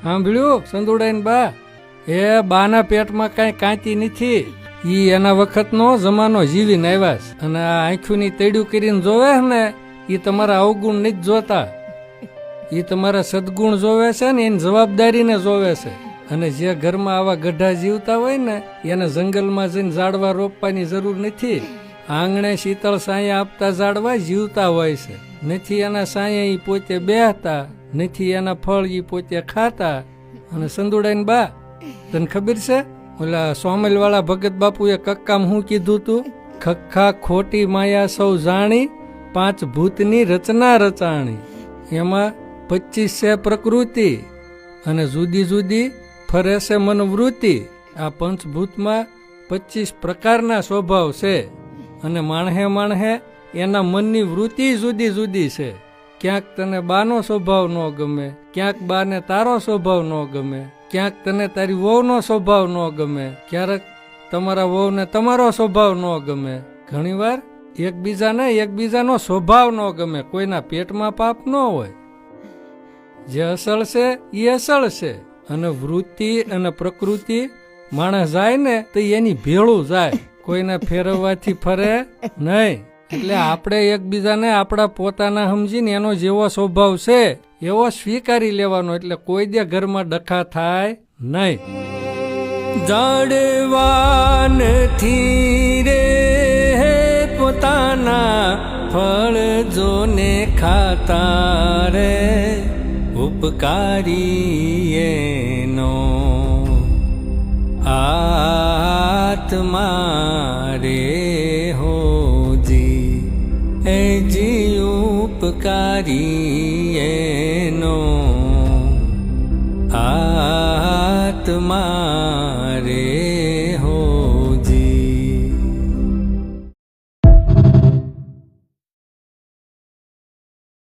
સાંભળ્યું સંદુડાઈન બા? એ બાના પેટમાં કાંઈ કાંતી નથી. ઈ એના વખતનો જમાનો જીવીને આવ્યા છે. અને આ આંખોની તેડ્યું કરીને જોવે ને ઈ તમારા અવગુણ નથી જોતા. ઈ તમારા સદગુણ જોવે છે ને એની જવાબદારીને જોવે છે. અને જે ઘરમાં આવા ગઢા જીવતા હોય ને એને જંગલમાં જઈને ઝાડવા રોપવાની જરૂર નથી. આંગણે શીતળ સાંયે આપતા ઝાડવા જીવતા હોય છે. નથી એના સાંયે ઈ પોતે બેહતા, નથી એના ફળ ઈ પોતે ખાતા. અને સંદુડાઈન બા, તને ખબર છે ઓલા સોમેલ વાળા ભગત બાપુએ કક્કામ શું કીધું તું? ખખ્ખા ખોટી માયા સૌ જાણી, 5 ભૂતની રચના રચાણી. એમાં 25 છે પ્રકૃતિ અને જુદી જુદી ફરે છે મનવૃત્તિ. આ પંચભૂતમાં 25 પ્રકારના સ્વભાવ છે. અને માણહે એના મનની વૃત્તિ જુદી જુદી છે. ક્યાંક તને બાનો સ્વભાવ ન ગમે, ક્યાંક બાને તારો સ્વભાવ ન ગમે, ક્યાંક તને તારી વહુનો સ્વભાવ ન ગમે, ક્યારેક તમારા વહુને તમારો સ્વભાવ ન ગમે. ઘણીવાર એકબીજાનો સ્વભાવ ન ગમે. કોઈના પેટમાં પાપ ન હોય. જે અસલ છે એ અસલ છે. અને વૃત્તિ અને પ્રકૃતિ માણસ જાય ને તો એની ભેળું જાય. કોઈને ફેરવવાથી ફરે નહીં. એટલે આપણે એકબીજાને આપણા પોતાના સમજીને એનો જેવો સ્વભાવ છે એવો સ્વીકારી લેવાનો. એટલે કોઈ દે ઘરમાં ડખા થાય નહીં. જાડવા નથી રે પોતાના ફળ જોને ખાતા રે, ઉપકારી એનો આત્મા રે હોજી. એ જી ઉપકારી એનો આત્મા રે